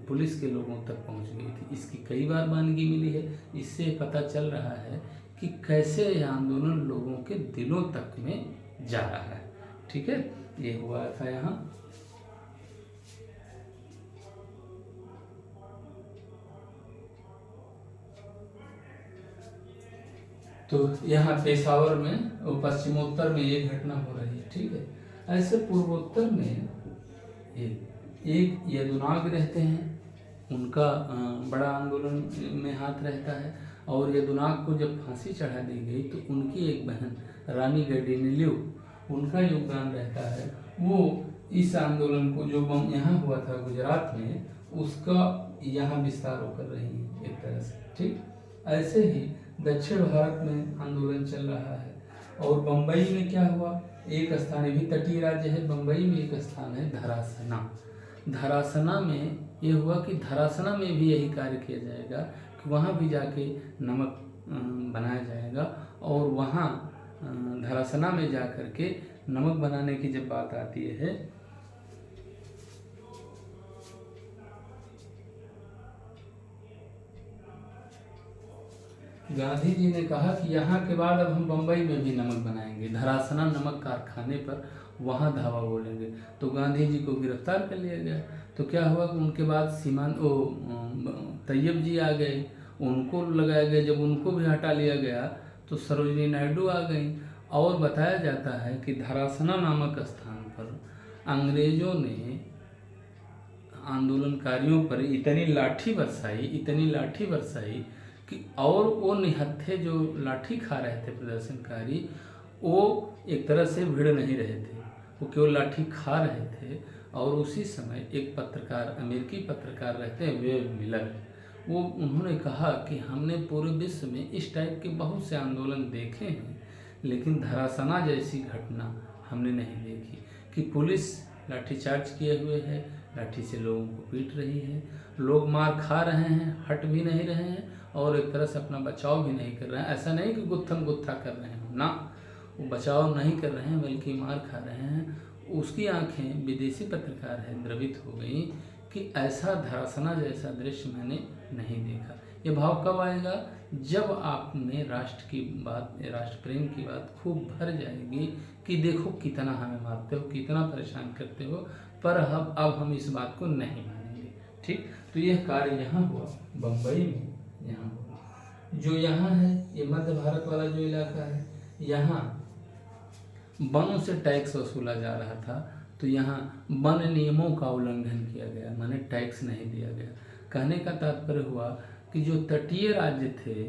Speaker 1: पुलिस के लोगों तक पहुंच गई थी। इसकी कई बार मानगी मिली है। इससे पता चल रहा है कि कैसे यह आंदोलन लोगों के दिलों तक में जा रहा है। ठीक है, ये हुआ था यहाँ। तो यहाँ पेशावर में पश्चिमोत्तर में ये घटना हो रही है। ठीक है, ऐसे पूर्वोत्तर में एक यदुनाग रहते हैं, उनका बड़ा आंदोलन में हाथ रहता है। और यदुनाग को जब फांसी चढ़ा दी गई तो उनकी एक बहन रानी गडिनलियू, उनका योगदान रहता है। वो इस आंदोलन को जो यहाँ हुआ था गुजरात में, उसका यहाँ विस्तार कर रही है एक तरह से। ठीक, ऐसे ही दक्षिण भारत में आंदोलन चल रहा है। और बम्बई में क्या हुआ, एक स्थान, ये भी तटीय राज्य है, बम्बई में एक स्थान है धरासना। धरासना में ये हुआ कि धरासना में भी यही कार्य किया जाएगा कि वहाँ भी जाके नमक बनाया जाएगा और वहाँ धरासना में जा कर के नमक बनाने की जब बात आती है, गांधी जी ने कहा कि यहाँ के बाद अब हम बम्बई में भी नमक बनाएंगे, धरासना नमक कारखाने पर वहाँ धावा बोलेंगे। तो गांधी जी को गिरफ्तार कर लिया गया। तो क्या हुआ कि उनके बाद तैयब जी आ गए, उनको लगाया गया। जब उनको भी हटा लिया गया तो सरोजिनी नायडू आ गई। और बताया जाता है कि धरासना नामक स्थान पर अंग्रेजों ने आंदोलनकारियों पर इतनी लाठी बरसाई कि और वो निहत्थे जो लाठी खा रहे थे प्रदर्शनकारी, वो एक तरह से भिड़ नहीं रहे थे, वो केवल लाठी खा रहे थे। और उसी समय एक पत्रकार, अमेरिकी पत्रकार रहते हैं वेब मिलर, उन्होंने कहा कि हमने पूरे विश्व में इस टाइप के बहुत से आंदोलन देखे हैं, लेकिन धरासना जैसी घटना हमने नहीं देखी कि पुलिस लाठीचार्ज किए हुए है, लाठी से लोगों को पीट रही है, लोग मार खा रहे हैं, हट भी नहीं रहे हैं और एक तरह से अपना बचाव भी नहीं कर रहे हैं। ऐसा नहीं कि गुत्थम गुत्था कर रहे हैं, ना, वो बचाव नहीं कर रहे हैं बल्कि मार खा रहे हैं। उसकी आंखें, विदेशी पत्रकार है, द्रवित हो गई कि ऐसा धरासना जैसा दृश्य मैंने नहीं देखा। ये भाव कब आएगा? जब आप में राष्ट्र की बात, राष्ट्र प्रेम की बात खूब भर जाएगी कि देखो कितना हमें मारते हो, कितना परेशान करते हो, पर अब हम इस बात को नहीं मानेंगे। ठीक, तो यह कार्य यहाँ हुआ, बम्बई में यहाँ हुआ। जो यहाँ है ये मध्य भारत वाला जो इलाका है, यहाँ वनों से टैक्स वसूला जा रहा था, तो यहाँ वन नियमों का उल्लंघन किया गया, माने टैक्स नहीं दिया गया। कहने का तात्पर्य हुआ कि जो तटीय राज्य थे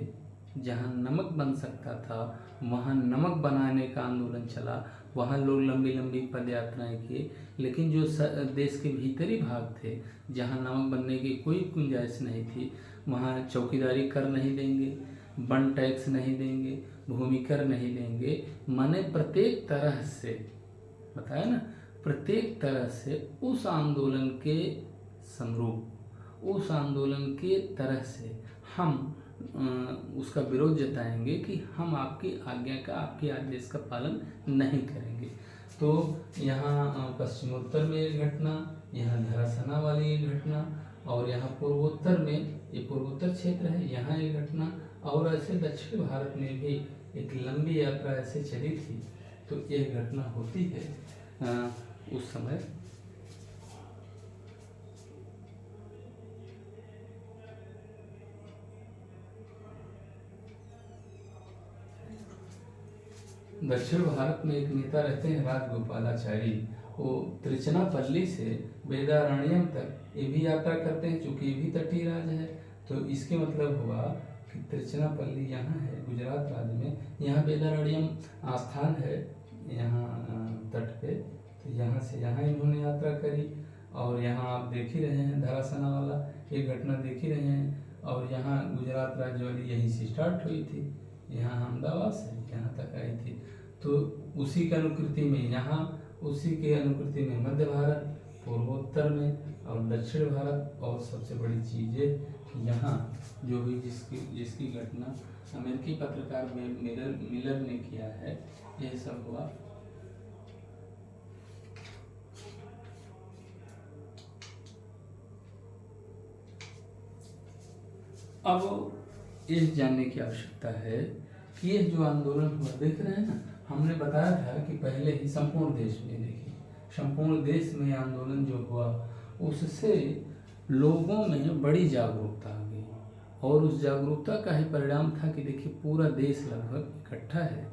Speaker 1: जहाँ नमक बन सकता था, वहाँ नमक बनाने का आंदोलन चला, वहाँ लोग लंबी लंबी पद यात्राएँ किए। लेकिन जो देश के भीतरी भाग थे जहाँ नमक बनने की कोई गुंजाइश नहीं थी, वहाँ चौकीदारी कर नहीं देंगे, वन टैक्स नहीं देंगे, भूमि कर नहीं देंगे, माने प्रत्येक तरह से, बताया ना, प्रत्येक तरह से उस आंदोलन के समरूप, उस आंदोलन के तरह से हम उसका विरोध जताएंगे कि हम आपकी आज्ञा का, आपके आदेश का पालन नहीं करेंगे। तो यहाँ पश्चिमोत्तर में एक घटना, यहाँ धरासना वाली एक घटना, और यहाँ पूर्वोत्तर में, ये पूर्वोत्तर क्षेत्र है, यहाँ एक घटना, और ऐसे दक्षिण भारत में भी एक लंबी यात्रा ऐसे चली थी। तो यह घटना होती है उस समय। दक्षिण भारत में एक नेता रहते हैं राजगोपालाचारी, वो त्रिचनापल्ली से वेदारण्यम तक ये भी यात्रा करते हैं, चूँकि ये भी तटीय राज्य है। तो इसके मतलब हुआ कि त्रिचनापल्ली यहाँ है गुजरात राज्य में, यहाँ वेदारण्यम आस्थान है यहाँ तट पे, तो यहाँ से यहाँ इन्होंने यात्रा करी। और यहाँ आप देख ही रहे हैं धरासना वाला ये घटना देख ही रहे हैं, और यहाँ गुजरात राज्य वाली यहीं से स्टार्ट हुई थी, यहाँ अहमदाबाद से यहाँ तक आई थी। तो उसी के अनुकृति में यहाँ, उसी के अनुकृति में मध्य भारत, पूर्वोत्तर में और दक्षिण भारत, और सबसे बड़ी चीज़ है यहाँ जो भी जिसकी घटना अमेरिकी पत्रकार मिलर ने किया है, यह सब हुआ। अब ये जानने की आवश्यकता है कि ये जो आंदोलन हुआ, देख रहे हैं ना, हमने बताया था कि पहले ही संपूर्ण देश में, देखिए संपूर्ण देश में आंदोलन जो हुआ उससे लोगों में बड़ी जागरूकता आ गई, और उस जागरूकता का ही परिणाम था कि देखिए पूरा देश लगभग इकट्ठा है।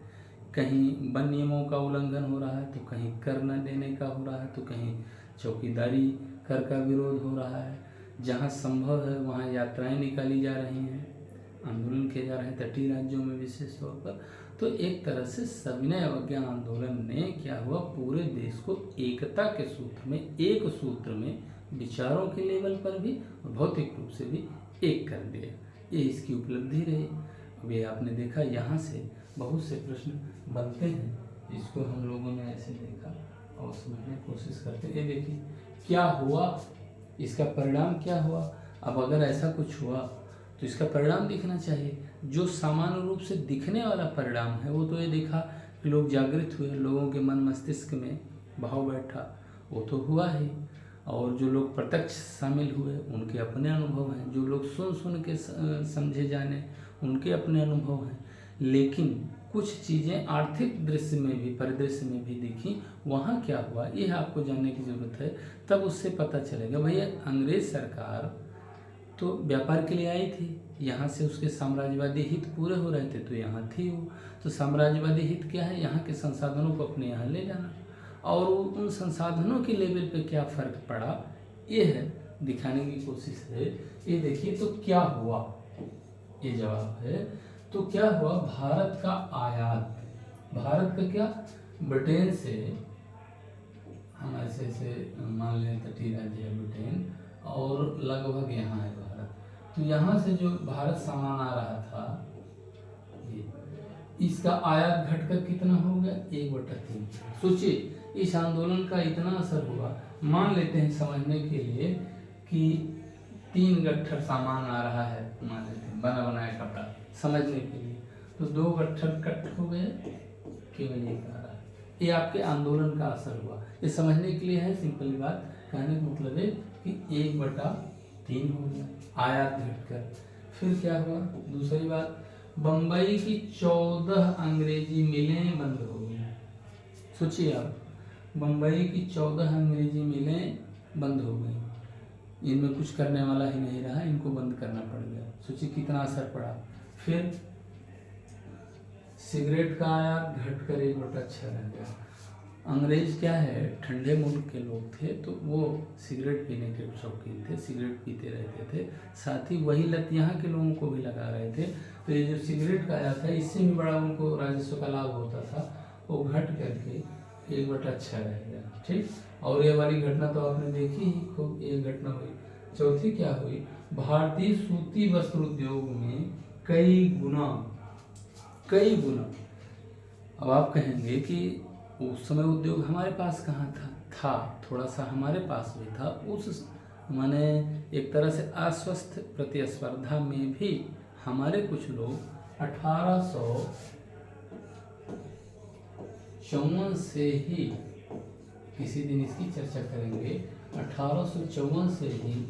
Speaker 1: कहीं वन नियमों का उल्लंघन हो रहा है, तो कहीं कर न देने का हो रहा है, तो कहीं चौकीदारी कर का विरोध हो रहा है। जहाँ संभव है वहाँ यात्राएं निकाली जा रही हैं, आंदोलन किए जा रहे हैं तटीय राज्यों में विशेष तौर पर। तो एक तरह से सविनय अवज्ञा आंदोलन ने क्या हुआ, पूरे देश को एकता के सूत्र में, एक सूत्र में, विचारों के लेवल पर भी और भौतिक रूप से भी एक कर दिया। ये इसकी उपलब्धि रही। अब ये आपने देखा, यहाँ से बहुत से प्रश्न बनते हैं, इसको हम लोगों ने ऐसे देखा और समझने की कोशिश करते हैं। ये देखिए क्या हुआ, इसका परिणाम क्या हुआ। अब अगर ऐसा कुछ हुआ तो इसका परिणाम दिखना चाहिए। जो सामान्य रूप से दिखने वाला परिणाम है वो तो ये देखा लोग जागृत हुए, लोगों के मन मस्तिष्क में भाव बैठा, वो तो हुआ ही। और जो लोग प्रत्यक्ष शामिल हुए उनके अपने अनुभव हैं, जो लोग सुन सुन के समझे जाने उनके अपने अनुभव हैं। लेकिन कुछ चीज़ें आर्थिक दृश्य में भी, परिदृश्य में भी दिखी, वहाँ क्या हुआ ये आपको जानने की ज़रूरत है, तब उससे पता चलेगा। भैया अंग्रेज सरकार तो व्यापार के लिए आई थी, यहाँ से उसके साम्राज्यवादी हित पूरे हो रहे थे तो यहाँ थी वो। तो साम्राज्यवादी हित क्या है, यहाँ के संसाधनों को अपने यहाँ ले जाना, और उन संसाधनों के लेवल पे क्या फ़र्क पड़ा ये है दिखाने की कोशिश है। ये देखिए तो क्या हुआ, ये जवाब है। तो क्या हुआ, भारत का आयात, भारत का क्या, ब्रिटेन से, हम ऐसे मान लें तटीय राज्य है ब्रिटेन, और लगभग यहाँ है भारत, तो यहाँ से जो भारत सामान आ रहा था ये, इसका आयात घटकर कितना हो गया, 1/3। सोचिए इस आंदोलन का इतना असर हुआ, मान लेते हैं समझने के लिए कि 3 गट्ठर सामान आ रहा है, मान लेते हैं बना बनाया कपड़ा, समझने के लिए तो 2 गट्ठर कट हो गए, केवल 1 आ रहा है। ये आपके आंदोलन का असर हुआ, ये समझने के लिए है, सिंपल बात कहने का मतलब है कि 1/3 हो गया आयात घटकर। फिर क्या हुआ, दूसरी बात, बम्बई की 14 अंग्रेजी मिलें बंद हो गई। सोचिए आप, बम्बई की 14 अंग्रेजी मिलें बंद हो गई, इनमें कुछ करने वाला ही नहीं रहा, इनको बंद करना पड़ गया। सोचिए कितना असर पड़ा। फिर सिगरेट का आयात घटकर 1/6 रह गया। अंग्रेज क्या है, ठंडे मुल्क के लोग थे तो वो सिगरेट पीने के शौकीन थे, सिगरेट पीते रहते थे, साथ ही वही लत यहाँ के लोगों को भी लगा रहे थे। तो ये जो सिगरेट का आया था इससे भी बड़ा उनको राजस्व का लाभ होता था, वो घट करके 1/6 रह गया। ठीक, और ये वाली घटना तो आपने देखी ही खूब, ये घटना हुई। चौथी क्या हुई, भारतीय सूती वस्त्र उद्योग में कई गुना, अब आप कहेंगे कि उस समय उद्योग हमारे पास कहाँ था थोड़ा सा हमारे पास भी था, उस माने एक तरह से अस्वस्थ प्रतिस्पर्धा में भी हमारे कुछ लोग 1854 से ही, किसी दिन इसकी चर्चा करेंगे, 1854 से ही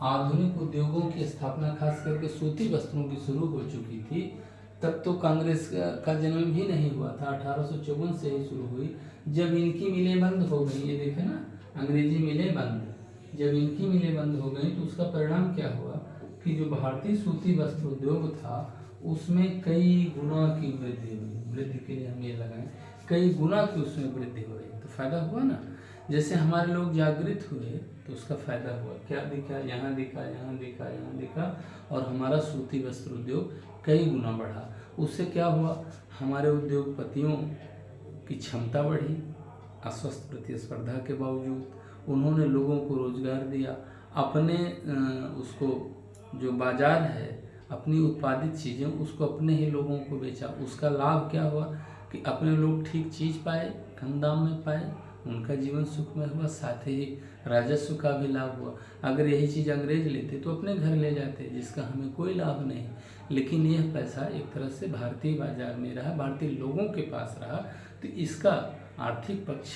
Speaker 1: आधुनिक उद्योगों की स्थापना खास करके सूती वस्त्रों की शुरू हो चुकी थी। तब तो कांग्रेस का जन्म भी नहीं हुआ था, 1854 से ही शुरू हुई, जब इनकी मिलें बंद हो गई। ये देखे ना, अंग्रेजी मिलें बंद, जब इनकी मिलें बंद हो गई तो उसका परिणाम क्या हुआ कि जो भारतीय सूती वस्त्र उद्योग था उसमें कई गुना की वृद्धि हुई। वृद्धि के लिए हम ये लगाएं, कई गुना की उसमें वृद्धि हो रही, तो फायदा हुआ ना। जैसे हमारे लोग जागृत हुए तो उसका फायदा हुआ, क्या दिखा, यहाँ दिखा, यहाँ दिखा, यहाँ दिखा, और हमारा सूती वस्त्र उद्योग कई गुना बढ़ा। उससे क्या हुआ, हमारे उद्योगपतियों की क्षमता बढ़ी, अस्वस्थ प्रतिस्पर्धा के बावजूद उन्होंने लोगों को रोजगार दिया, अपने उसको जो बाजार है, अपनी उत्पादित चीज़ें उसको अपने ही लोगों को बेचा। उसका लाभ क्या हुआ कि अपने लोग ठीक चीज़ पाए, कम दाम में पाए, उनका जीवन सुखमय हुआ, साथ ही राजस्व का भी लाभ हुआ। अगर यही चीज़ अंग्रेज लेते तो अपने घर ले जाते, जिसका हमें कोई लाभ नहीं, लेकिन यह पैसा एक तरह से भारतीय बाजार में रहा, भारतीय लोगों के पास रहा। तो इसका आर्थिक पक्ष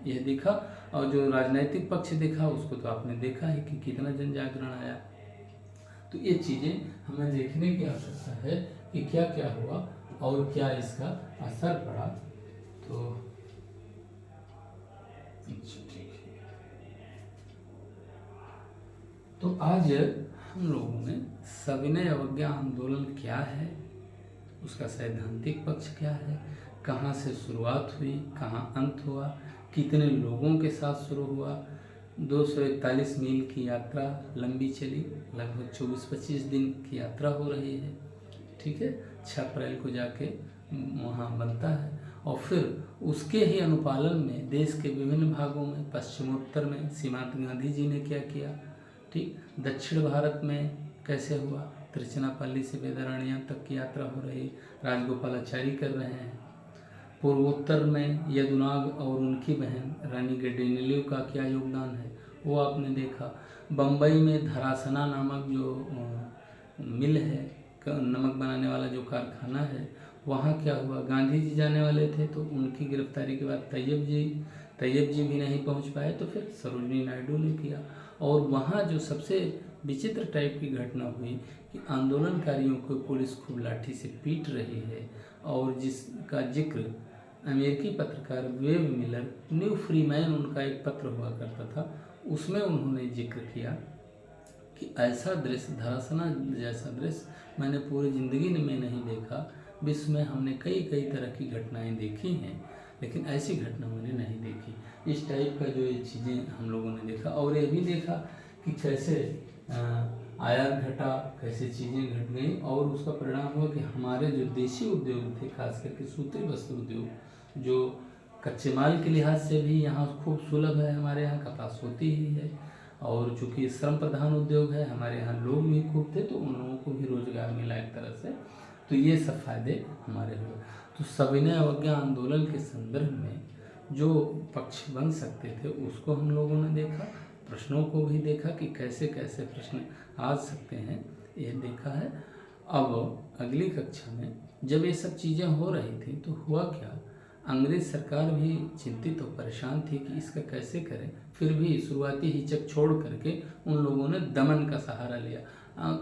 Speaker 1: यह दिखा, और जो राजनैतिक पक्ष दिखा उसको तो आपने देखा ही कि कितना जन जागरण आया। तो ये चीज़ें हमें देखने की आवश्यकता है कि क्या क्या हुआ और क्या इसका असर पड़ा। तो आज हम लोगों ने सविनय अवज्ञा आंदोलन क्या है, उसका सैद्धांतिक पक्ष क्या है, कहाँ से शुरुआत हुई, कहाँ अंत हुआ, कितने लोगों के साथ शुरू हुआ, 241 मील की यात्रा लंबी चली, लगभग 24-25 दिन की यात्रा हो रही है। ठीक है, 6 अप्रैल को जाके वहाँ बनता है, और फिर उसके ही अनुपालन में देश के विभिन्न भागों में, पश्चिमोत्तर में सीमांत गांधी जी ने क्या किया, ठीक, दक्षिण भारत में कैसे हुआ, तिरुचिरापल्ली से वेदारण्य तक की यात्रा हो रही, राजगोपालाचारी कर रहे हैं। पूर्वोत्तर में यदुनाग और उनकी बहन रानी गडेनिलियो का क्या योगदान है वो आपने देखा। बम्बई में धरासना नामक जो मिल है, नमक बनाने वाला जो कारखाना है, वहाँ क्या हुआ, गांधी जी जाने वाले थे तो उनकी गिरफ्तारी के बाद तैयब जी भी नहीं पहुँच पाए, तो फिर सरोजिनी नायडू ने किया। और वहाँ जो सबसे विचित्र टाइप की घटना हुई कि आंदोलनकारियों को पुलिस खूब लाठी से पीट रही है, और जिसका जिक्र अमेरिकी पत्रकार वेब मिलर, न्यू फ्रीमैन उनका एक पत्र हुआ करता था, उसमें उन्होंने जिक्र किया कि ऐसा दृश्य, धरासना जैसा दृश्य मैंने पूरी ज़िंदगी में नहीं देखा। विश्व में हमने कई कई तरह की घटनाएं देखी हैं, लेकिन ऐसी घटना मैंने नहीं देखी। इस टाइप का जो ये चीज़ें हम लोगों ने देखा, और ये भी देखा कि कैसे आयात घटा, कैसे चीज़ें घट गई, और उसका परिणाम हुआ कि हमारे जो देशी उद्योग थे, खास करके सूती वस्त्र उद्योग, जो कच्चे माल के लिहाज से भी यहाँ खूब सुलभ है, हमारे यहाँ कपास होती ही है, और चूँकि श्रम प्रधान उद्योग है, हमारे यहाँ लोग भी खूब थे, तो उन लोगों को भी रोजगार मिला एक तरह से। तो ये सब फायदे हमारे हुए। तो सविनय अवज्ञा आंदोलन के संदर्भ में जो पक्ष बन सकते थे उसको हम लोगों ने देखा, प्रश्नों को भी देखा कि कैसे कैसे प्रश्न आ सकते हैं, ये देखा है। अब अगली कक्षा में जब ये सब चीज़ें हो रही थी तो हुआ क्या, अंग्रेज सरकार भी चिंतित और परेशान थी कि इसका कैसे करें। फिर भी शुरुआती हिचक छोड़ करके उन लोगों ने दमन का सहारा लिया।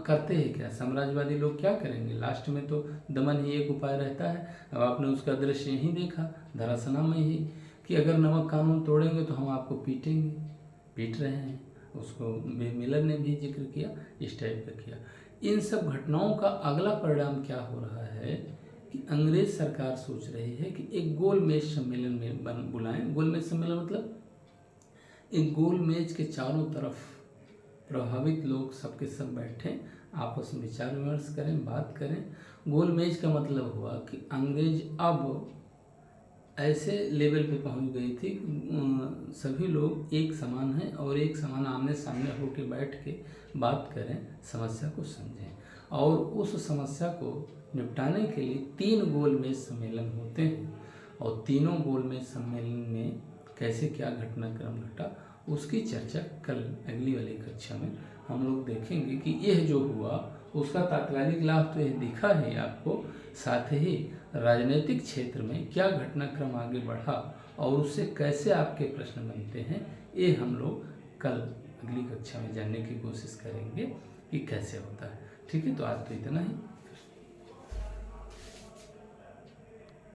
Speaker 1: करते हैं क्या, साम्राज्यवादी लोग क्या करेंगे, लास्ट में तो दमन ही एक उपाय रहता है। अब आपने उसका दृश्य यहीं देखा धरासना में ही, कि अगर नमक कानून तोड़ेंगे तो हम आपको पीटेंगे, पीट रहे हैं। उसको मिलर ने भी जिक्र किया, इस टाइप का किया। इन सब घटनाओं का अगला परिणाम क्या हो रहा है कि अंग्रेज सरकार सोच रही है कि एक गोल मेज सम्मेलन में बुलाएं। गोल मेज सम्मेलन मतलब एक गोल मेज के चारों तरफ प्रभावित लोग सबके सब बैठें, आपस में विचार विमर्श करें, बात करें। गोल मेज का मतलब हुआ कि अंग्रेज अब ऐसे लेवल पे पहुंच गई थी, सभी लोग एक समान हैं और एक समान आमने सामने होकर बैठ के बात करें, समस्या को समझें, और उस समस्या को निपटाने के लिए 3 गोल मेज सम्मेलन होते हैं। और तीनों गोल मेज सम्मेलन में कैसे क्या घटनाक्रम घटा उसकी चर्चा कल अगली वाली कक्षा में हम लोग देखेंगे कि यह जो हुआ उसका तात्कालिक लाभ तो यह दिखा है आपको, साथ ही राजनीतिक क्षेत्र में क्या घटनाक्रम आगे बढ़ा और उससे कैसे आपके प्रश्न बनते हैं, ये हम लोग कल अगली कक्षा में जानने की कोशिश करेंगे कि कैसे होता है। ठीक है, तो आज तो इतना ही।